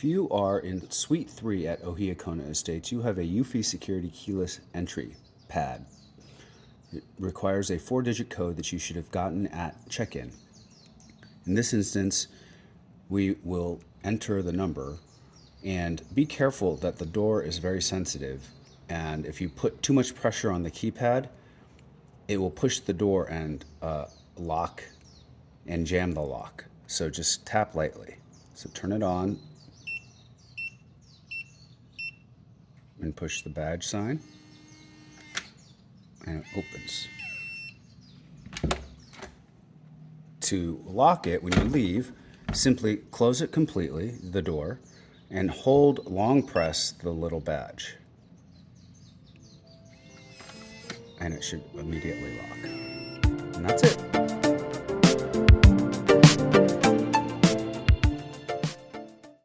you are in Suite 3 at Ohia Kona Estates, you have a Eufy Security keyless entry pad. It requires a 4-digit code that you should have gotten at check-in. In this instance, we will enter the number, and be careful that the door is very sensitive, and if you put too much pressure on the keypad, it will push the door and lock and jam the lock. So just tap lightly. So turn it on and push the badge sign, and it opens. To lock it when you leave, simply close it completely, the door, and hold long press the little badge. And it should immediately lock. And that's it.